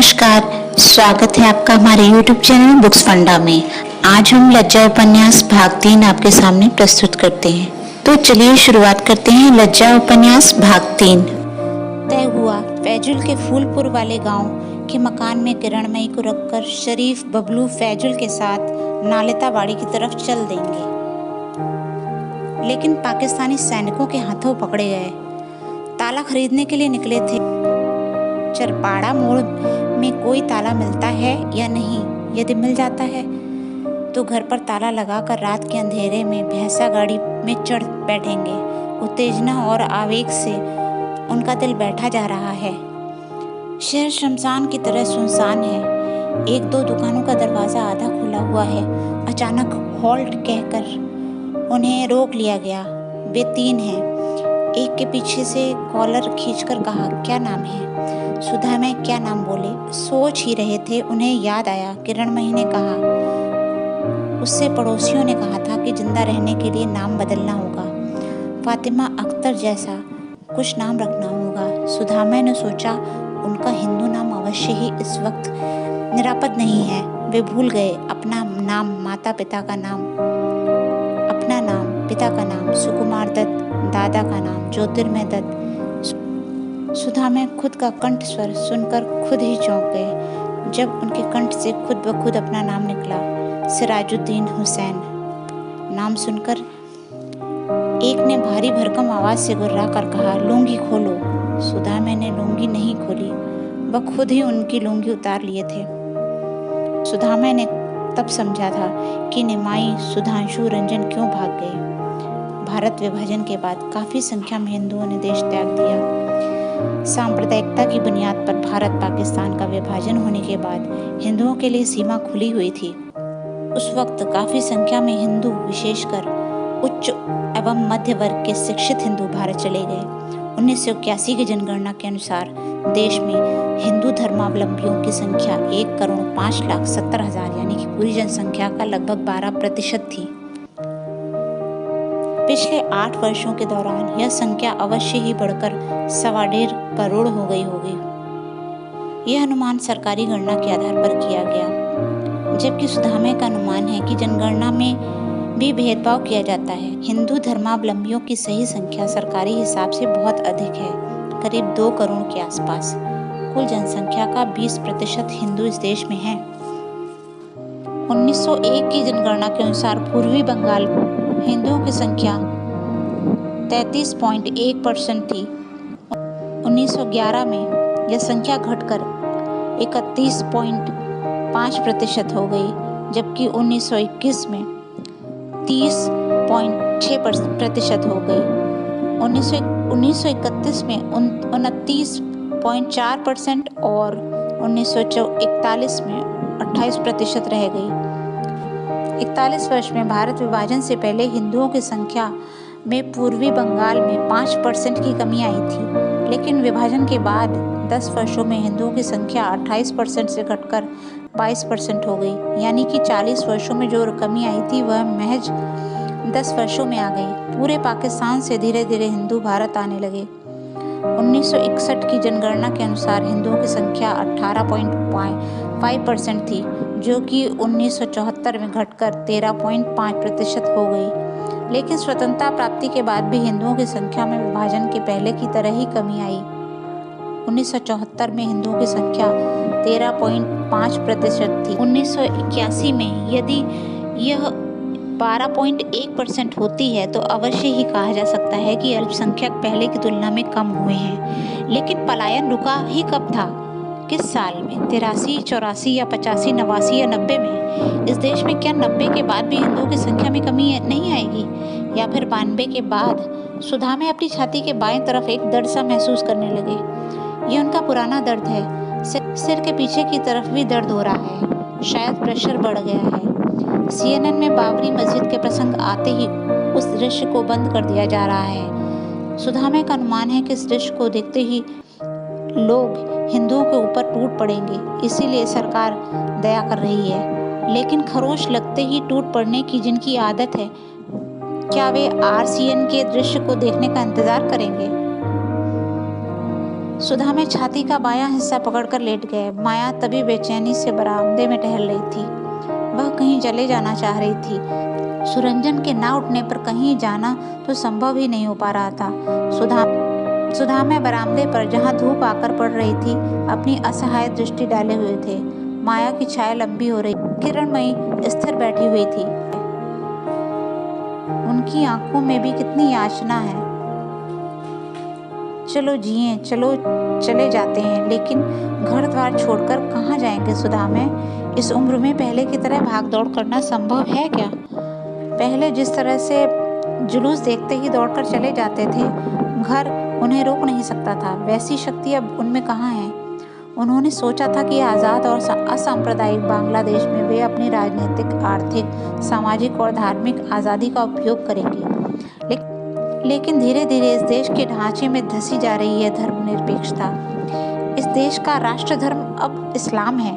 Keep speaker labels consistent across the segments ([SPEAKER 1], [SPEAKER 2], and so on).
[SPEAKER 1] नमस्कार, स्वागत है आपका हमारे YouTube चैनल बुक्स फंडा में। आज हम लज्जा उपन्यास भाग 3 आपके सामने प्रस्तुत करते हैं। तो चलिए शुरुआत करते हैं लज्जा उपन्यास भाग 3।
[SPEAKER 2] तय हुआ फैजुल के फूलपुर वाले गांव के मकान में किरणमयी को रखकर शरीफ बबलू फैजुल के साथ नालिताबाड़ी की तरफ चल देंगे, लेकिन पाकिस्तानी सैनिकों के हाथों पकड़े गए। ताला खरीदने के लिए निकले थे। चरपाड़ा मोड़ में कोई ताला मिलता है या नहीं, यदि मिल जाता है तो घर पर ताला लगाकर रात के अंधेरे में भैंसा गाड़ी में चढ़ बैठेंगे। उत्तेजना और आवेग से उनका दिल बैठा जा रहा है। शहर शमशान की तरह सुनसान है। एक दो दुकानों का दरवाजा आधा खुला हुआ है। अचानक हॉल्ट कहकर उन्हें रोक लिया गया। वे 3 हैं। एक के पीछे से कॉलर खींचकर कहा, क्या नाम है? सुधा में क्या नाम बोले? सोच ही रहे थे, उन्हें याद आया। किरणमयी ने कहा, उससे पड़ोसियों ने कहा था कि जिंदा रहने के लिए नाम बदलना होगा, फातिमा अख्तर जैसा कुछ नाम रखना होगा। सुधामय ने सोचा, उनका हिंदू नाम अवश्य ही इस वक्त निरापद नहीं है। वे भूल गए अपना नाम, माता पिता का नाम, अपना नाम, पिता का नाम सुकुमार दत्त, दादा का नाम ज्योतिर्मय दत्त। सुधामय खुद का कंठ स्वर सुनकर खुद ही चौंक गए जब उनके कंठ से खुद ब खुद अपना नाम निकला, सिराजुद्दीन हुसैन। नाम सुनकर एक ने भारी भरकम आवाज से गुर्रा कर कहा, लुंगी खोलो। सुधामय ने लुंगी नहीं खोली, वह खुद ही उनकी लुंगी उतार लिए थे। सुधामय ने तब समझा था कि निमाई सुधांशु रंजन क्यों भाग गए। भारत विभाजन के बाद काफी संख्या में हिंदुओं ने देश त्याग दिया। सांप्रदायिकता की बुनियाद पर भारत पाकिस्तान का विभाजन होने के बाद हिंदुओं के लिए सीमा खुली हुई थी। उस वक्त काफी संख्या में हिंदू, विशेषकर उच्च एवं मध्य वर्ग के शिक्षित हिंदू भारत चले गए। 1981 की जनगणना के अनुसार देश में हिंदू धर्मावलंबियों की संख्या 1,05,70,000 यानी कि पूरी जनसंख्या का लगभग 12% थी। पिछले 8 वर्षों के दौरान यह संख्या अवश्य ही बढ़कर 1.25 करोड़ हो गई होगी। यह अनुमान सरकारी गणना के आधार पर किया गया, जबकि सुधामय का अनुमान है कि जनगणना में भी भेदभाव किया जाता है। हिंदू धर्मावलंबियों की सही संख्या सरकारी हिसाब से बहुत अधिक है, करीब 2 करोड़ के आसपास। कुल जनसंख्या का 20% हिंदू इस देश में है। 1901 की जनगणना के अनुसार पूर्वी बंगाल हिंदुओं की संख्या 33.1% थी। 1911 में यह संख्या घटकर 31.5% हो गई, जबकि 1921 में 30.6% हो गई। 1931 में 29.4% और 1941 में 28% रह गई। 41 वर्ष में भारत विभाजन से पहले हिंदुओं की संख्या में पूर्वी बंगाल में 5% की कमी आई थी, लेकिन विभाजन के बाद 10 वर्षों में हिंदुओं की संख्या 28% से घटकर 22% हो गई। यानी कि 40 वर्षों में जो कमी आई थी वह महज 10 वर्षों में आ गई। पूरे पाकिस्तान से धीरे धीरे हिंदू भारत आने लगे। 1961 की जनगणना के अनुसार हिंदुओं की संख्या 18.5% थी, जो कि 1974 में घटकर 13.5% हो गई। लेकिन स्वतंत्रता प्राप्ति के बाद भी हिंदुओं की संख्या में विभाजन के पहले की तरह ही कमी आई। 1974 में हिंदुओं की संख्या 13.5% थी। 1981 में यदि यह 12.1% होती है तो अवश्य ही कहा जा सकता है कि अल्पसंख्यक पहले की तुलना में कम हुए हैं। लेकिन पलायन रुका ही कब था? किस साल में? 83, 84 या 85, 89 या 90 में? इस देश में क्या 90 के बाद भी हिंदुओं की संख्या में कमी नहीं आएगी? या फिर 92 के बाद? सुधामय अपनी छाती के बाएं तरफ एक दर्द सा महसूस करने लगे। यह उनका पुराना दर्द है। सिर के पीछे की तरफ भी दर्द हो रहा है। शायद प्रेशर बढ़ गया है। CNN में बाबरी मस्जिद के प्रसंग आते ही उस दृश्य को बंद कर दिया जा रहा है। सुधामय का अनुमान है कि इस दृश्य को देखते ही लोग हिंदुओं के ऊपर टूट पड़ेंगे, इसीलिए सरकार दया कर रही है। लेकिन खरोच लगते ही टूट पड़ने की जिनकी आदत है, क्या वे RCN के दृश्य को देखने का इंतजार करेंगे? सुधा में छाती का बायां हिस्सा पकड़कर लेट गए। माया तभी बेचैनी से बरामदे में टहल रही थी। वह कहीं चले जाना चाह रही थी। सुरंजन के ना उठने पर कहीं जाना तो संभव ही नहीं हो पा रहा था। सुधा में बरामदे पर जहां धूप आकर पड़ रही थी अपनी असहाय दृष्टि डाले हुए थे। माया की छाया लंबी हो रही, किरणमयी स्थिर बैठी हुई थी। उनकी आंखों में भी कितनी याचना है। चलो जिए, चलो चले जाते हैं, लेकिन घर द्वार छोड़कर कहाँ जाएंगे सुधा में? इस उम्र में पहले की तरह भाग दौड़ करना संभव है क्या? पहले जिस तरह से जुलूस देखते ही दौड़कर चले जाते थे, घर उन्हें रोक नहीं सकता था, वैसी शक्ति अब उनमें कहाँ है? उन्होंने सोचा था कि आज़ाद और असांप्रदायिक बांग्लादेश में वे अपनी राजनीतिक, आर्थिक, सामाजिक और धार्मिक आज़ादी का उपयोग करेंगे, लेकिन धीरे धीरे इस देश के ढांचे में धंसी जा रही है धर्मनिरपेक्षता। इस देश का राष्ट्र धर्म अब इस्लाम है।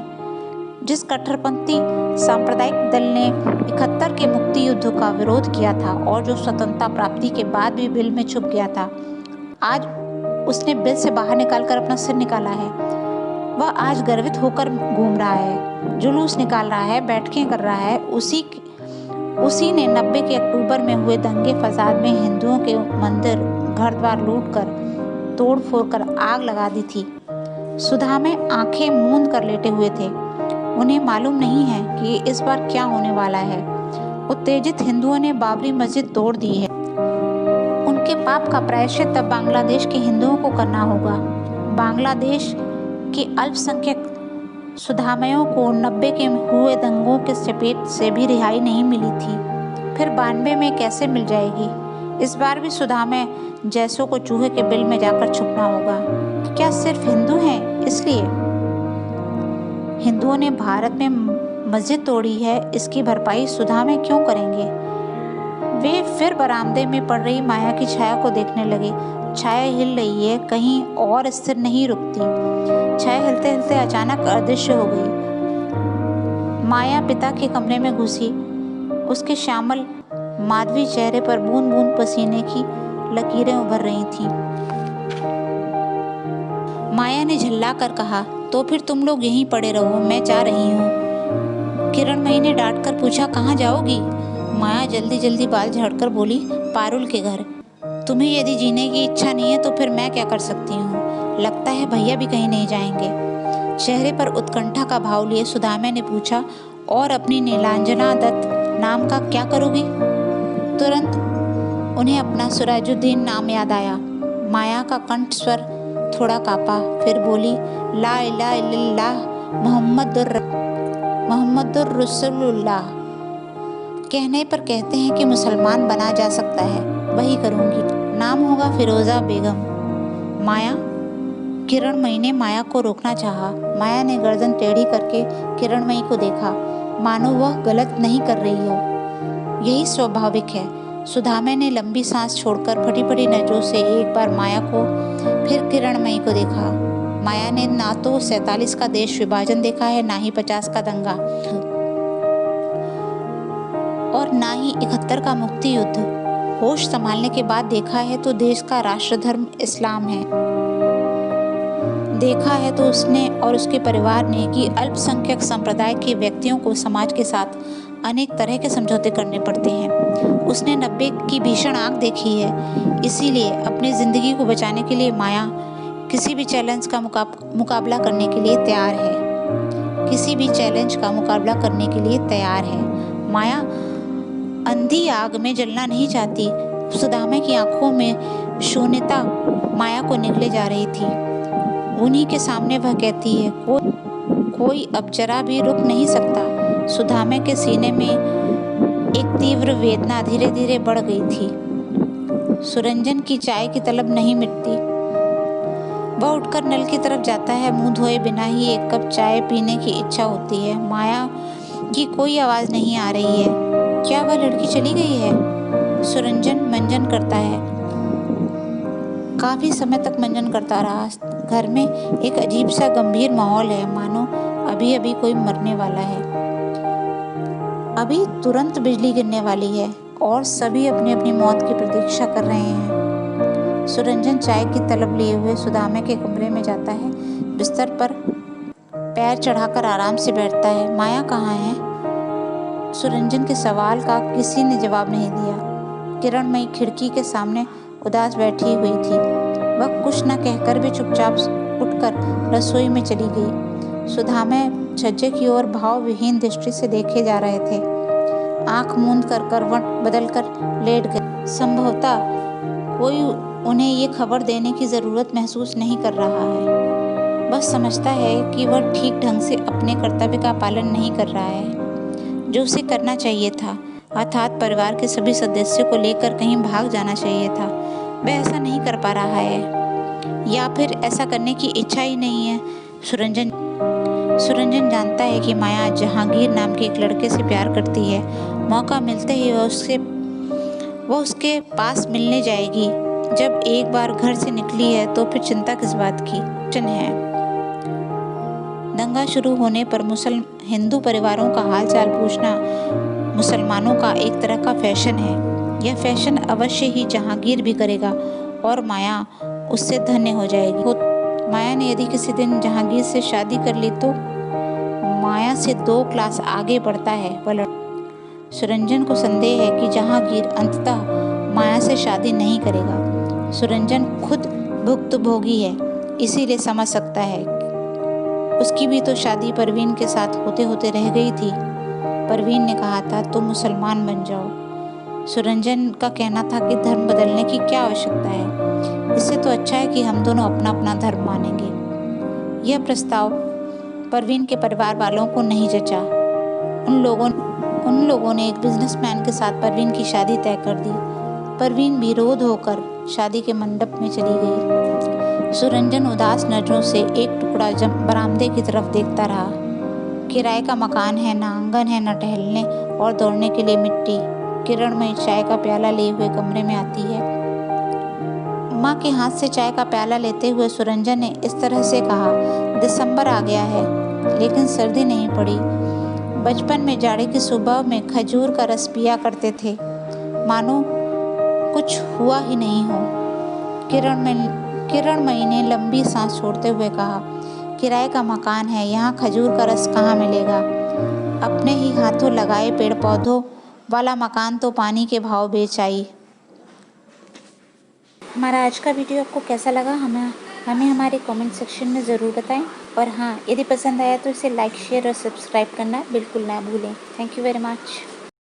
[SPEAKER 2] जिस कट्टरपंथी सांप्रदायिक दल ने 71 के मुक्ति युद्ध का विरोध किया था और जो स्वतंत्रता प्राप्ति के बाद भी बिल में छुप गया था, आज उसने बिल से बाहर निकालकर अपना सिर निकाला है। वह आज गर्वित होकर घूम रहा है, जुलूस निकाल रहा है, बैठकें कर रहा है। उसी ने 90 के अक्टूबर में हुए दंगे फसाद में हिंदुओं के मंदिर, घर द्वार लूटकर, तोड़ फोड़ कर आग लगा दी थी। सुधा में आंखें मूंद कर लेटे हुए थे। उन्हें मालूम नहीं है कि इस बार क्या होने वाला है। उत्तेजित हिंदुओं ने बाबरी मस्जिद तोड़ दी है। उनके पाप का प्रायश्चित अब बांग्लादेश के हिंदुओं को करना होगा। बांग्लादेश के अल्पसंख्यक सुधामयों को 90 के हुए दंगों के चपेट से भी रिहाई नहीं मिली थी, फिर 92 में कैसे मिल जाएगी? इस बार भी सुधामय जैसों को चूहे के बिल में जाकर छुपना होगा। क्या सिर्फ हिंदू हैं इसलिए? हिंदुओं ने भारत में मस्जिद तोड़ी है, इसकी भरपाई सुधामय क्यों करेंगे? वे फिर बरामदे में पड़ रही माया की छाया को देखने लगे। छाया हिल रही है, कहीं और स्थिर नहीं रुकती। छाया हिलते हिलते अचानक अदृश्य हो गई। माया पिता के कमरे में घुसी। उसके श्यामल माधवी चेहरे पर बूंद बूंद पसीने की लकीरें उभर रही थीं। माया ने झल्ला कर कहा, तो फिर तुम लोग यहीं पड़े रहो, मैं जा रही हूँ। किरणमयी ने डांट कर पूछा, कहाँ जाओगी? माया जल्दी जल्दी बाल झाड़कर बोली, पारुल के घर। तुम्हें यदि जीने की इच्छा नहीं है तो फिर मैं क्या कर सकती हूँ? लगता है भैया भी कहीं नहीं जाएंगे। चेहरे पर उत्कंठा का भाव लिए सुधामय ने पूछा, और अपनी नीलांजना दत्त नाम का क्या करोगी? तुरंत उन्हें अपना सिराजुद्दीन नाम याद आया। माया का कंठ स्वर थोड़ा कांपा, फिर बोली, ला इलाहा इल्लल्लाह मुहम्मदुर रसूलुल्लाह। कहने पर कहते हैं कि मुसलमान बना जा सकता है, वही करूँगी। नाम होगा फिरोज़ा बेगम। माया। किरणमयी ने माया को रोकना चाहा। माया ने गर्दन टेढ़ी करके किरणमयी को देखा, मानो वह गलत नहीं कर रही हो। यही स्वाभाविक है। सुधामय ने लंबी सांस छोड़कर फटी फटी नजरों से एक बार माया को, फिर किरणमयी को देखा। माया ने ना तो 47 का देश विभाजन देखा है, ना ही 50 का दंगा, और ना ही 71 का मुक्ति युद्ध। होश संभालने के बाद देखा है तो देश का राष्ट्र धर्म इस्लाम है। देखा है तो उसने और उसके परिवार ने कि अल्पसंख्यक संप्रदाय के व्यक्तियों को समाज के साथ अनेक तरह के समझौते करने पड़ते हैं। उसने 90 की भीषण आग देखी है। इसीलिए अपनी जिंदगी को बचाने के लिए माया किसी भी चैलेंज का मुकाबला करने के लिए तैयार है। किसी भी चैलेंज का मुकाबला करने के लिए तैयार है। माया अंधी आग में जलना नहीं चाहती। सुदामा की आंखों में शून्यता माया को निगले जा रही थी। उन्हीं के सामने वह कहती है, कोई अब जरा भी रुक नहीं सकता। सुदामा के सीने में एक तीव्र वेदना धीरे धीरे बढ़ गई थी। सुरंजन की चाय की तलब नहीं मिटती। वह उठकर नल की तरफ जाता है। मुंह धोए बिना ही एक कप चाय पीने की इच्छा होती है। माया की कोई आवाज़ नहीं आ रही है। क्या वह लड़की चली गई है? सुरंजन मंजन करता है। काफ़ी समय तक मंजन करता रहा। घर में एक अजीब सा गंभीर माहौल है, मानो अभी अभी कोई मरने वाला है। अभी तुरंत बिजली गिरने वाली है और सभी अपनी अपनी मौत की प्रतीक्षा कर रहे हैं। सुरंजन चाय की तलब लिए हुए सुदामे के कमरे में जाता है। बिस्तर पर पैर चढ़ाकर आराम से बैठता है। माया कहाँ है? सुरंजन के सवाल का किसी ने जवाब नहीं दिया। किरणमयी खिड़की के सामने उदास बैठी हुई थी। वह कुछ न कहकर भी चुपचाप उठकर रसोई में चली गई। सुदामे छज्जे की ओर भाव विहीन दृष्टि से देखे जा रहे थे। आंख मूंद कर करवट बदलकर लेट गए। संभवतः कोई उन्हें ये खबर देने की जरूरत महसूस नहीं कर रहा है। बस समझता है कि वह ठीक ढंग से अपने कर्तव्य का पालन नहीं कर रहा है जो उसे करना चाहिए था, अर्थात परिवार के सभी सदस्यों को लेकर कहीं भाग जाना चाहिए था। वह ऐसा नहीं कर पा रहा है या फिर ऐसा करने की इच्छा ही नहीं है। सुरंजन जानता है कि माया जहांगीर नाम के एक लड़के से प्यार करती है। मौका मिलते ही वह उसके पास मिलने जाएगी। जब एक बार घर से निकली है तो फिर चिंता किस बात की है। दंगा शुरू होने पर हिंदू परिवारों का हालचाल पूछना मुसलमानों का एक तरह का फैशन है। यह फैशन अवश्य ही जहांगीर भी करेगा और माया उससे धन्य हो जाएगी। माया ने यदि किसी दिन जहांगीर से शादी कर ली तो माया से 2 क्लास आगे बढ़ता है। सुरंजन को संदेह है कि जहांगीर अंततः माया से शादी नहीं करेगा। सुरंजन खुद भुक्तभोगी है, इसीलिए समझ सकता है। उसकी भी तो शादी परवीन के साथ होते होते रह गई थी। परवीन ने कहा था तुम मुसलमान बन जाओ। सुरंजन का कहना था कि धर्म बदलने की क्या आवश्यकता है, इससे तो अच्छा है कि हम दोनों अपना अपना धर्म मानेंगे। यह प्रस्ताव परवीन के परिवार वालों को नहीं जचा। उन लोगों ने एक बिजनेसमैन के साथ परवीन की शादी तय कर दी। परवीन विरोध होकर शादी के मंडप में चली गई। सुरंजन उदास नजरों से एक टुकड़ा बरामदे की तरफ देखता रहा। किराए का मकान है, ना आंगन है, ना टहलने और दौड़ने के लिए मिट्टी। किरणमयी चाय का प्याला लिए हुए कमरे में आती है। माँ के हाथ से चाय का प्याला लेते हुए सुरंजन ने इस तरह से कहा, दिसंबर आ गया है लेकिन सर्दी नहीं पड़ी। बचपन में जाड़े की सुबह में खजूर का रस पिया करते थे, मानो कुछ हुआ ही नहीं हो। किरणमयी ने लंबी सांस छोड़ते हुए कहा, किराए का मकान है, यहाँ खजूर का रस कहाँ मिलेगा? अपने ही हाथों लगाए पेड़ पौधों वाला मकान तो पानी के भाव बेच आई। हमारा आज का वीडियो आपको कैसा लगा हमें हमारे कमेंट सेक्शन में ज़रूर बताएं। और हाँ, यदि पसंद आया तो इसे लाइक, शेयर और सब्सक्राइब करना बिल्कुल ना भूलें। Thank you very much.